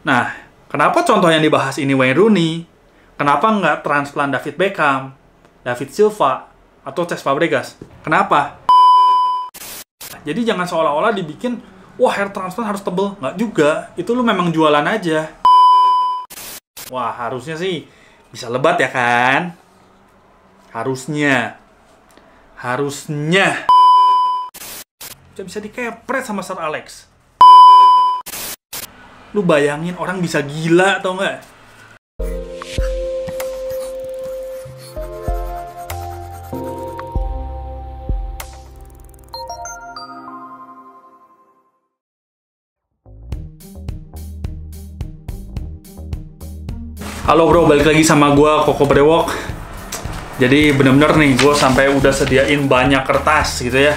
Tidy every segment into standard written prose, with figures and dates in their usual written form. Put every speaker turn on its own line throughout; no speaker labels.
Nah, kenapa contoh yang dibahas ini Wayne Rooney? Kenapa nggak transplant David Beckham, David Silva, atau Cesc Fabregas? Kenapa? Jadi jangan seolah-olah dibikin, wah hair transplant harus tebel. Nggak juga, itu lu memang jualan aja. Wah, harusnya sih bisa lebat ya kan? Harusnya. Bisa dikepret sama Sir Alex. Lu bayangin orang bisa gila atau nggak? Halo bro, balik lagi sama gue Koko Brewok. Jadi bener-bener nih, gue sampai udah sediain banyak kertas gitu ya.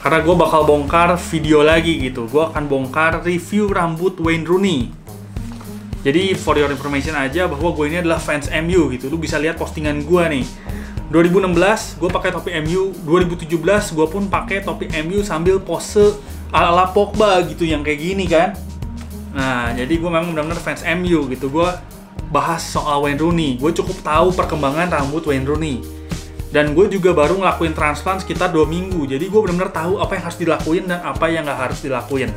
Karena gue bakal bongkar video lagi gitu. Gue akan bongkar review rambut Wayne Rooney. Jadi for your information aja bahwa gue ini adalah fans MU gitu. Lu bisa lihat postingan gue nih. 2016 gue pakai topi MU, 2017 gue pun pakai topi MU sambil pose ala-ala Pogba gitu yang kayak gini kan. Nah, jadi gue memang benar-benar fans MU gitu. Gue bahas soal Wayne Rooney. Gue cukup tahu perkembangan rambut Wayne Rooney. Dan gue juga baru ngelakuin transplant sekitar 2 minggu. Jadi gue benar-benar tahu apa yang harus dilakuin dan apa yang nggak harus dilakuin.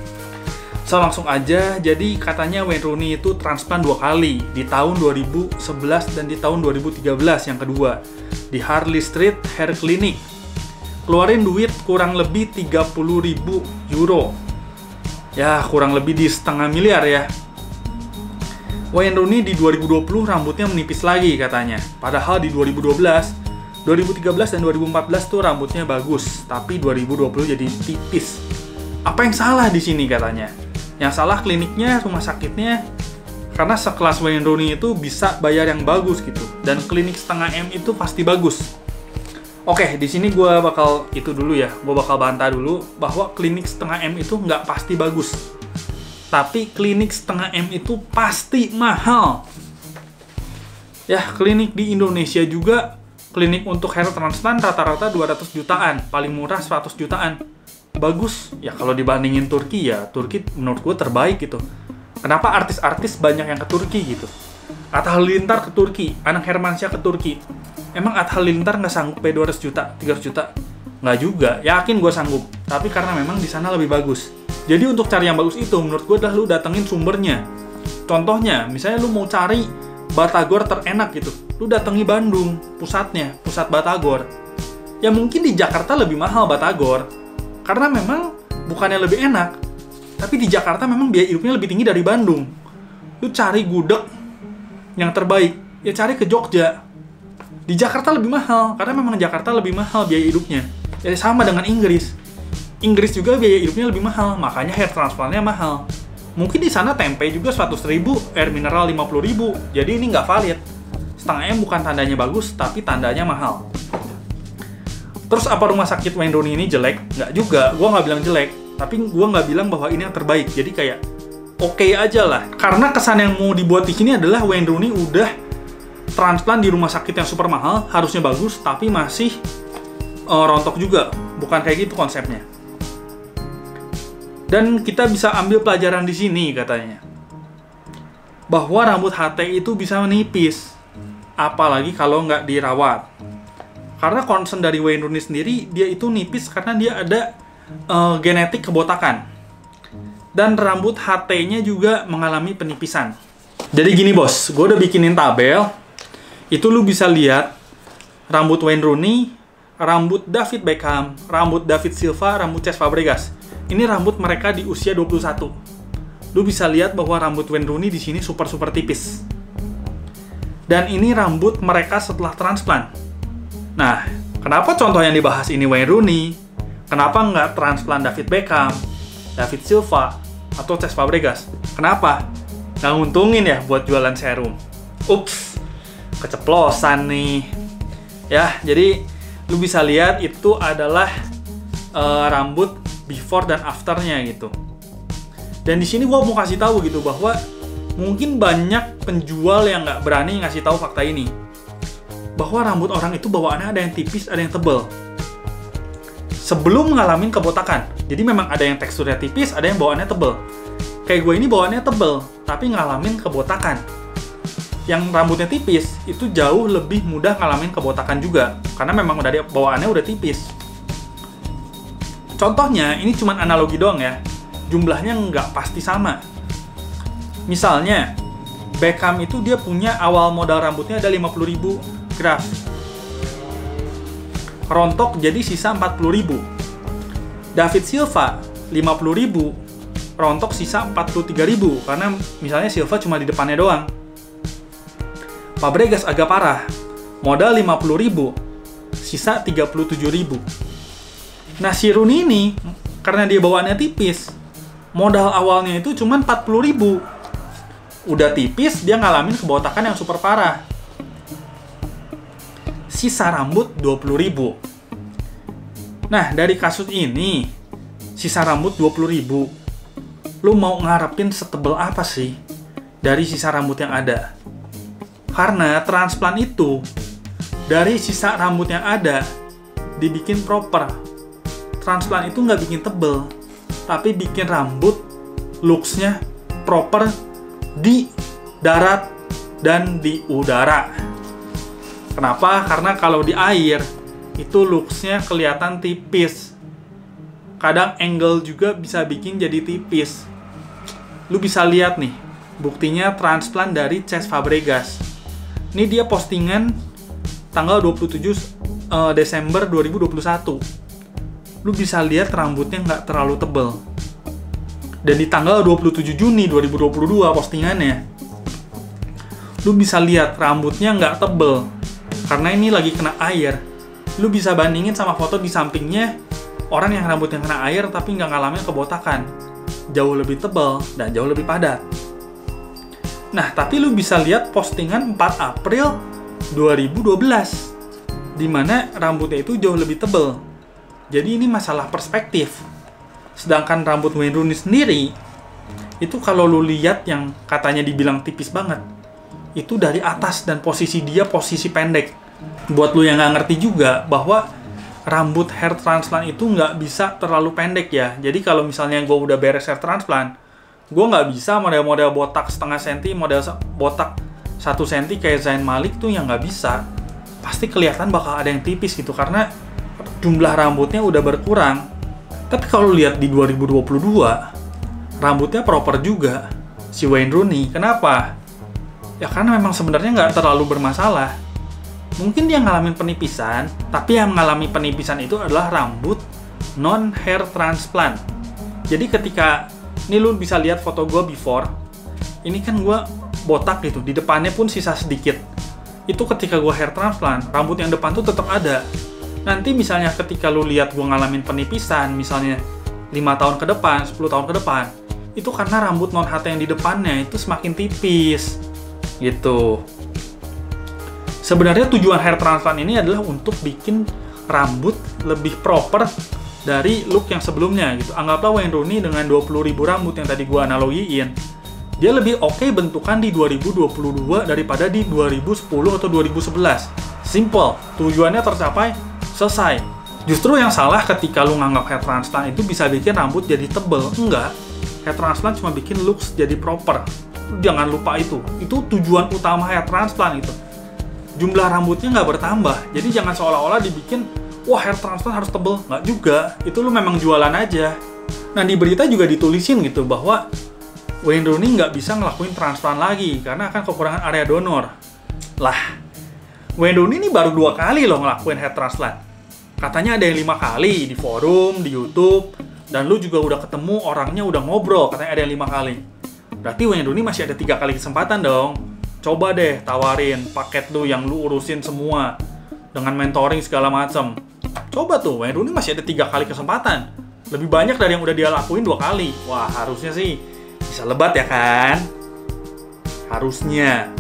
So langsung aja, jadi katanya Wayne Rooney itu transplant 2 kali. Di tahun 2011 dan di tahun 2013 yang kedua. Di Harley Street Hair Clinic. Keluarin duit kurang lebih 30.000 euro. Ya, kurang lebih di setengah miliar ya. Wayne Rooney di 2020 rambutnya menipis lagi katanya. Padahal di 2012, 2013 dan 2014 tuh rambutnya bagus, tapi 2020 jadi tipis. Apa yang salah di sini katanya? Yang salah kliniknya, rumah sakitnya, karena sekelas Wayne Rooney itu bisa bayar yang bagus gitu, dan klinik setengah M itu pasti bagus. Oke, di sini gue bakal itu dulu ya, gue bakal bantah dulu bahwa klinik setengah M itu nggak pasti bagus. Tapi klinik setengah M itu pasti mahal. Ya, klinik di Indonesia juga, klinik untuk hair transplant rata-rata 200 jutaan, paling murah 100 jutaan. Bagus, ya kalau dibandingin Turki ya, Turki menurut gue terbaik gitu. Kenapa artis-artis banyak yang ke Turki gitu? Atta Halilintar ke Turki, Anang Hermansyah ke Turki. Emang Atta Halilintar nggak sanggup pay 200 juta, 300 juta? Nggak juga, yakin gue sanggup. Tapi karena memang di sana lebih bagus. Jadi untuk cari yang bagus itu, menurut gue adalah lu datengin sumbernya. Contohnya, misalnya lu mau cari batagor terenak gitu, lu datangi Bandung, pusat batagor. Ya mungkin di Jakarta lebih mahal batagor, karena memang bukannya lebih enak, tapi di Jakarta memang biaya hidupnya lebih tinggi dari Bandung. Lu cari gudeg yang terbaik, ya cari ke Jogja. Di Jakarta lebih mahal, karena memang Jakarta lebih mahal biaya hidupnya. Ya sama dengan Inggris. Inggris juga biaya hidupnya lebih mahal, makanya hair transplantnya mahal. Mungkin di sana tempe juga 100.000, air mineral 50.000. Jadi ini nggak valid. Setengah M bukan tandanya bagus, tapi tandanya mahal. Terus apa rumah sakit Wayne Rooney ini jelek? Nggak juga, gue nggak bilang jelek. Tapi gue nggak bilang bahwa ini yang terbaik. Jadi kayak oke aja lah. Karena kesan yang mau dibuat di sini adalah Wayne Rooney udah transplant di rumah sakit yang super mahal, harusnya bagus, tapi masih rontok juga. Bukan kayak gitu konsepnya. Dan kita bisa ambil pelajaran di sini katanya. Bahwa rambut HT itu bisa menipis. Apalagi kalau nggak dirawat. Karena concern dari Wayne Rooney sendiri, dia itu nipis karena dia ada genetik kebotakan. Dan rambut HT-nya juga mengalami penipisan. Jadi gini bos, gue udah bikinin tabel. Itu lu bisa lihat rambut Wayne Rooney, rambut David Beckham, rambut David Silva, rambut Cesc Fabregas. Ini rambut mereka di usia 21. Lu bisa lihat bahwa rambut Wayne Rooney di sini super tipis. Dan ini rambut mereka setelah transplant. Nah, kenapa contoh yang dibahas ini Wayne Rooney? Kenapa nggak transplant David Beckham, David Silva, atau Cesc Fabregas? Kenapa? Nggak nguntungin ya buat jualan serum. Ups, keceplosan nih. Ya, jadi lu bisa lihat itu adalah rambut before dan afternya gitu. Dan di sini gue mau kasih tahu gitu bahwa mungkin banyak penjual yang nggak berani ngasih tahu fakta ini, bahwa rambut orang itu bawaannya ada yang tipis, ada yang tebal. Sebelum ngalamin kebotakan. Jadi memang ada yang teksturnya tipis, ada yang bawaannya tebal. kayak gue ini bawaannya tebel, tapi ngalamin kebotakan. Yang rambutnya tipis, itu jauh lebih mudah ngalamin kebotakan juga, karena memang dari bawaannya udah tipis. Contohnya, ini cuma analogi doang ya, jumlahnya nggak pasti sama. Misalnya, Beckham itu dia punya awal modal rambutnya ada 50.000 graft. Rontok jadi sisa 40.000. David Silva 50.000, rontok sisa 43.000 karena misalnya Silva cuma di depannya doang. Fabregas agak parah, modal 50.000, sisa 37.000. Nah si Rooney ini karena dia bawaannya tipis, modal awalnya itu cuma 40.000. Udah tipis dia ngalamin kebotakan yang super parah. Sisa rambut 20.000. Nah dari kasus ini sisa rambut 20.000, lu mau ngarepin setebel apa sih dari sisa rambut yang ada? Karena transplant itu dari sisa rambut yang ada dibikin proper. Transplant itu nggak bikin tebel, tapi bikin rambut looks-nya proper di darat dan di udara. Kenapa? Karena kalau di air itu looks-nya kelihatan tipis. Kadang angle juga bisa bikin jadi tipis. Lu bisa lihat nih, buktinya transplant dari Cesc Fabregas. Ini dia postingan tanggal 27 Desember 2021. Lu bisa lihat rambutnya nggak terlalu tebel. Dan di tanggal 27 Juni 2022 postingannya, lu bisa lihat rambutnya nggak tebel. Karena ini lagi kena air. Lu bisa bandingin sama foto di sampingnya, orang yang rambutnya kena air tapi nggak ngalamin kebotakan. Jauh lebih tebel dan jauh lebih padat. Nah, tapi lu bisa lihat postingan 4 April 2012, di mana rambutnya itu jauh lebih tebel. Jadi ini masalah perspektif. Sedangkan rambut Wayne Rooney sendiri, itu kalau lu lihat yang katanya dibilang tipis banget, itu dari atas dan posisi dia posisi pendek. Buat lu yang nggak ngerti juga, bahwa rambut hair transplant itu nggak bisa terlalu pendek ya. Jadi kalau misalnya gue udah beres hair transplant, gue nggak bisa model-model botak setengah senti, model botak 1 senti kayak Zayn Malik tuh yang nggak bisa. Pasti kelihatan bakal ada yang tipis gitu, karena jumlah rambutnya udah berkurang. Tapi kalau lihat di 2022, rambutnya proper juga si Wayne Rooney. Kenapa? Ya karena memang sebenarnya nggak terlalu bermasalah. Mungkin dia ngalamin penipisan, tapi yang mengalami penipisan itu adalah rambut non-hair transplant. Jadi ketika ini lu bisa lihat foto gue before. Ini kan gue botak gitu, di depannya pun sisa sedikit. Itu ketika gue hair transplant, rambut yang depan tuh tetap ada. Nanti misalnya ketika lu lihat gue ngalamin penipisan, misalnya 5 tahun ke depan, 10 tahun ke depan, itu karena rambut non-HT yang di depannya itu semakin tipis. Gitu. Sebenarnya tujuan hair transplant ini adalah untuk bikin rambut lebih proper dari look yang sebelumnya gitu. Anggaplah Wayne Rooney dengan 20.000 rambut yang tadi gua analogiin, dia lebih oke bentukan di 2022 daripada di 2010 atau 2011. Simple, tujuannya tercapai, selesai. Justru yang salah ketika lu nganggap hair transplant itu bisa bikin rambut jadi tebel. Enggak, hair transplant cuma bikin looks jadi proper. Jangan lupa itu tujuan utama hair transplant itu. Jumlah rambutnya nggak bertambah, jadi jangan seolah-olah dibikin wah hair transplant harus tebel. Nggak juga, itu lu memang jualan aja. Nah di berita juga ditulisin gitu bahwa Wayne Rooney nggak bisa ngelakuin transplant lagi karena akan kekurangan area donor. Lah, Wayne Rooney ini baru 2 kali loh ngelakuin hair transplant. Katanya ada yang 5 kali di forum, di YouTube, dan lu juga udah ketemu orangnya, udah ngobrol, katanya ada yang 5 kali. Berarti Wayne Rooney masih ada 3 kali kesempatan dong. Coba deh tawarin paket lu yang lu urusin semua dengan mentoring segala macam. Coba tuh, Wayne Rooney masih ada 3 kali kesempatan. Lebih banyak dari yang udah dia lakuin 2 kali. Wah, harusnya sih bisa lebat ya kan? Harusnya.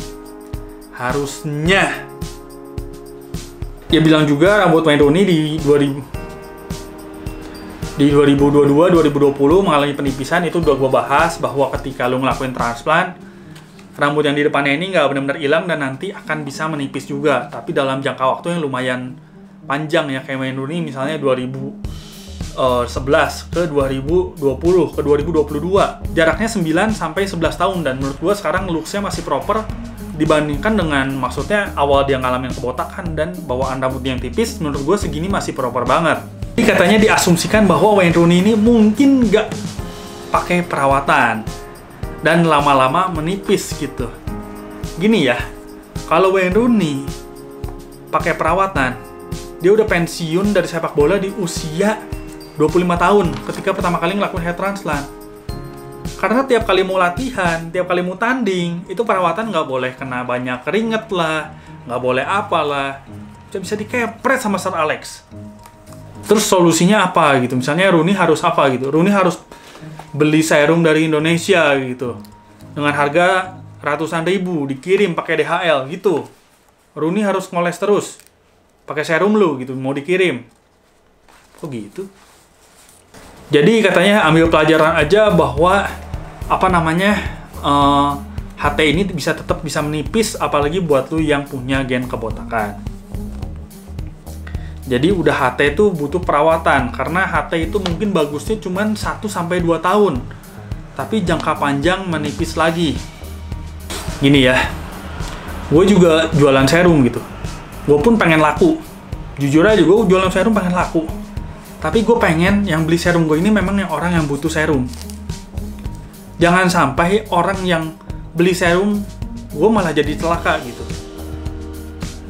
Dia bilang juga rambut Wayne Rooney di 2022-2020 mengalami penipisan. Itu udah gue bahas bahwa ketika lu ngelakuin transplant, rambut yang di depannya ini nggak benar-benar hilang dan nanti akan bisa menipis juga. Tapi dalam jangka waktu yang lumayan panjang ya, kayak Wayne Rooney misalnya 2019 11 ke 2020 ke 2022. Jaraknya 9 sampai 11 tahun, dan menurut gue sekarang looks-nya masih proper dibandingkan dengan, maksudnya awal dia ngalamin kebotakan dan bawaan rambutnya yang tipis. Menurut gue segini masih proper banget. Jadi katanya diasumsikan bahwa Wayne Rooney ini mungkin nggak pakai perawatan dan lama-lama menipis gitu. Gini ya, kalau Wayne Rooney pakai perawatan, dia udah pensiun dari sepak bola di usia 25 tahun ketika pertama kali ngelakuin hair transplant. Karena tiap kali mau latihan, tiap kali mau tanding, itu perawatan nggak boleh kena banyak keringet lah, nggak boleh apalah, bisa dikepret sama Sir Alex. Terus solusinya apa gitu? Misalnya Rooney harus apa gitu? Rooney harus beli serum dari Indonesia gitu, dengan harga ratusan ribu, dikirim pakai DHL gitu. Rooney harus ngoles terus, pakai serum lu gitu, mau dikirim. Kok gitu? Jadi katanya ambil pelajaran aja bahwa HT ini tetap bisa menipis, apalagi buat lu yang punya gen kebotakan. Jadi udah HT itu butuh perawatan, karena HT itu mungkin bagusnya cuma 1-2 tahun, tapi jangka panjang menipis lagi. Gini ya, gue juga jualan serum gitu, gue pun pengen laku. Jujur aja, gue jualan serum pengen laku, tapi gue pengen yang beli serum gue ini memang yang orang yang butuh serum. Jangan sampai orang yang beli serum gue malah jadi celaka gitu.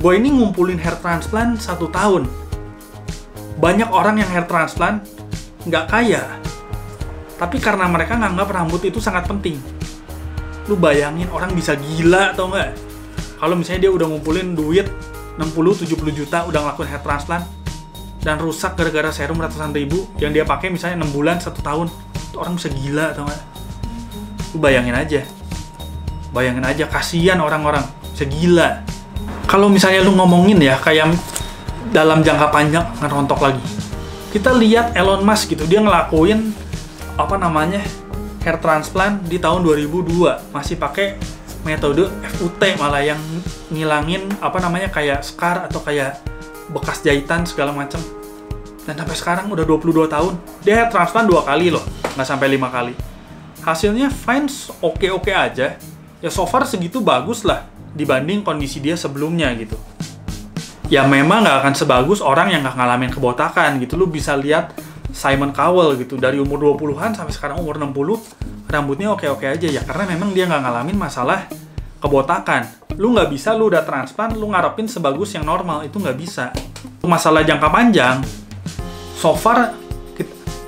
Gue ini ngumpulin hair transplant 1 tahun. Banyak orang yang hair transplant nggak kaya, tapi karena mereka nganggap rambut itu sangat penting. Lu bayangin orang bisa gila atau nggak? Kalau misalnya dia udah ngumpulin duit 60-70 juta udah ngelakuin hair transplant dan rusak gara-gara serum ratusan ribu yang dia pakai misalnya 6 bulan 1 tahun, itu orang bisa gila atau nggak? Lu bayangin aja, kasihan orang-orang, bisa gila. Kalau misalnya lu ngomongin ya kayak dalam jangka panjang ngerontok lagi, kita lihat Elon Musk gitu, dia ngelakuin hair transplant di tahun 2002, masih pakai metode FUT, malah yang ngilangin kayak scar atau kayak bekas jahitan segala macam. Dan sampai sekarang udah 22 tahun, dia hair transplant 2 kali loh, nggak sampai 5 kali. Hasilnya fine, oke aja. Ya so far segitu bagus lah dibanding kondisi dia sebelumnya gitu. Ya memang nggak akan sebagus orang yang nggak ngalamin kebotakan gitu. Lu bisa lihat Simon Cowell gitu, dari umur 20-an sampai sekarang umur 60, rambutnya oke aja ya, karena memang dia nggak ngalamin masalah kebotakan. Lu nggak bisa, lu udah transplant, lu ngarepin sebagus yang normal, itu nggak bisa. Masalah jangka panjang, so far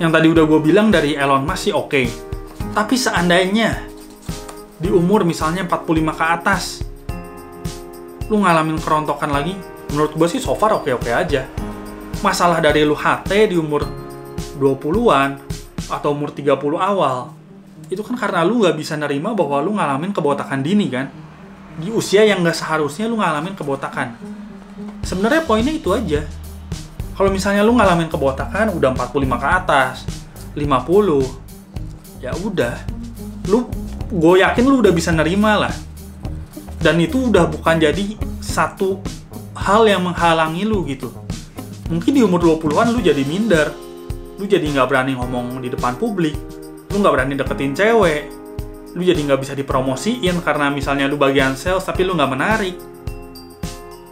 yang tadi udah gue bilang dari Elon Musk sih oke. Tapi seandainya di umur misalnya 45 ke atas, lu ngalamin kerontokan lagi, menurut gue sih so far oke aja. Masalah dari lu HT di umur 20-an atau umur 30 awal, itu kan karena lu nggak bisa nerima bahwa lu ngalamin kebotakan dini kan, di usia yang nggak seharusnya lu ngalamin kebotakan. Sebenarnya poinnya itu aja. Kalau misalnya lu ngalamin kebotakan udah 45 ke atas, 50, ya udah, gue yakin lu udah bisa nerima lah. Dan itu udah bukan jadi satu hal yang menghalangi lu gitu. Mungkin di umur 20-an lu jadi minder, lu jadi nggak berani ngomong di depan publik, lu nggak berani deketin cewek, lu jadi nggak bisa dipromosiin karena misalnya lu bagian sales tapi lu nggak menarik.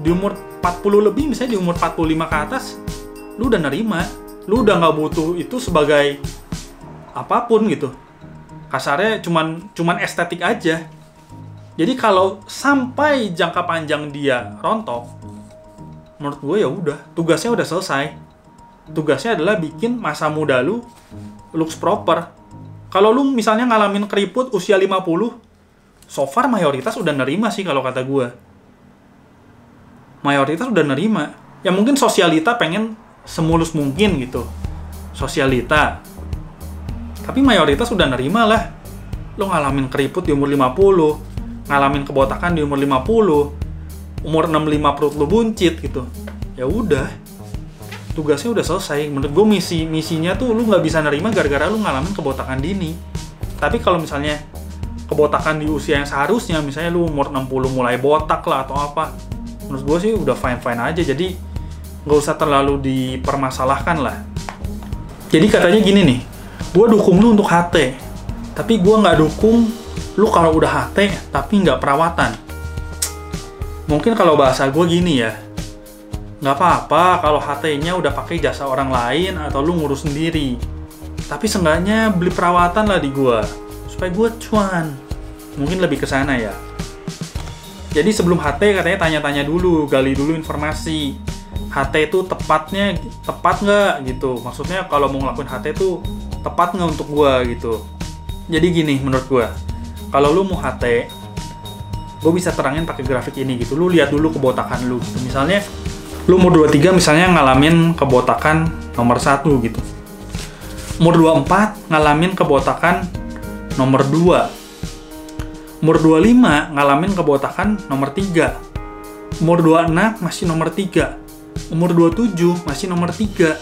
Di umur 40 lebih, misalnya di umur 45 ke atas, lu udah nerima, lu udah nggak butuh itu sebagai apapun gitu. Kasarnya cuman estetik aja. Jadi kalau sampai jangka panjang dia rontok, menurut gue ya udah, tugasnya udah selesai. Tugasnya adalah bikin masa muda lu looks proper. Kalau lu misalnya ngalamin keriput usia 50, so far mayoritas udah nerima sih kalau kata gue. Mayoritas udah nerima. Ya mungkin sosialita pengen semulus mungkin gitu. Sosialita. Tapi mayoritas udah nerima lah. Lo ngalamin keriput di umur 50, ngalamin kebotakan di umur 50, umur 65 perut lo buncit gitu. Ya udah, tugasnya udah selesai. Menurut gue misinya tuh lu nggak bisa nerima gara-gara lu ngalamin kebotakan dini. Tapi kalau misalnya kebotakan di usia yang seharusnya, misalnya lu umur 60 mulai botak lah atau apa, menurut gue sih udah fine-fine aja. Jadi nggak usah terlalu dipermasalahkan lah. Jadi katanya gini nih, gue dukung lu untuk HT, tapi gue nggak dukung lu kalau udah HT tapi nggak perawatan. Mungkin kalau bahasa gue gini ya, nggak apa-apa kalau HT-nya udah pakai jasa orang lain atau lu ngurus sendiri, tapi seenggaknya beli perawatan lah di gue, supaya gue cuan. Mungkin lebih ke sana ya. Jadi sebelum HT katanya tanya-tanya dulu, gali dulu informasi. HT itu tepat nggak gitu. Maksudnya kalau mau ngelakuin HT itu tepat nggak untuk gua gitu. Jadi gini menurut gua, kalau lu mau HT, gua bisa terangin pakai grafik ini gitu. Lu lihat dulu kebotakan lu gitu. Misalnya lu umur 23 misalnya ngalamin kebotakan nomor 1 gitu. Umur 24 ngalamin kebotakan nomor 2. Umur 25 ngalamin kebotakan nomor 3. Umur 26 masih nomor 3. Umur 27 masih nomor 3.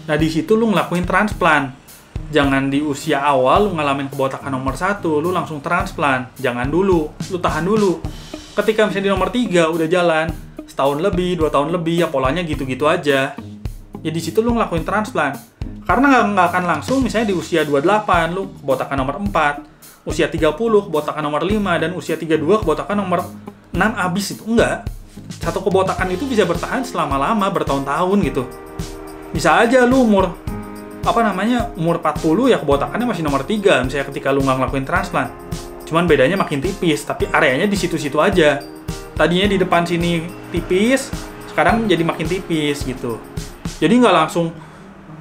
Nah, di situ lu ngelakuin transplant. Jangan di usia awal lu ngalamin kebotakan nomor 1, lu langsung transplant. Jangan dulu, lu tahan dulu. Ketika misalnya di nomor 3 udah jalan setahun lebih, 2 tahun lebih, ya polanya gitu-gitu aja. Ya di situ lu ngelakuin transplant. Karena nggak akan langsung misalnya di usia 28 lu kebotakan nomor 4. Usia 30 kebotakan nomor 5, dan usia 32 kebotakan nomor 6 abis itu. Enggak. Satu kebotakan itu bisa bertahan selama lama, bertahun-tahun gitu. Bisa aja lu umur 40 ya kebotakannya masih nomor 3 misalnya ketika lu nggak ngelakuin transplant. Cuman bedanya makin tipis, tapi areanya di situ-situ aja. Tadinya di depan sini tipis, sekarang jadi makin tipis gitu. Jadi nggak langsung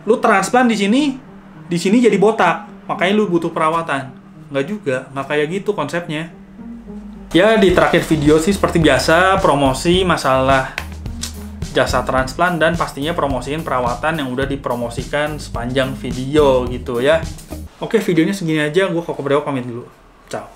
lu transplant di sini jadi botak, makanya lu butuh perawatan. Nggak juga, nggak kayak gitu konsepnya. Ya, di terakhir video sih seperti biasa, promosi masalah jasa transplant dan pastinya promosiin perawatan yang udah dipromosikan sepanjang video gitu ya. Oke, videonya segini aja, gue Koko Brewok pamit dulu. Ciao.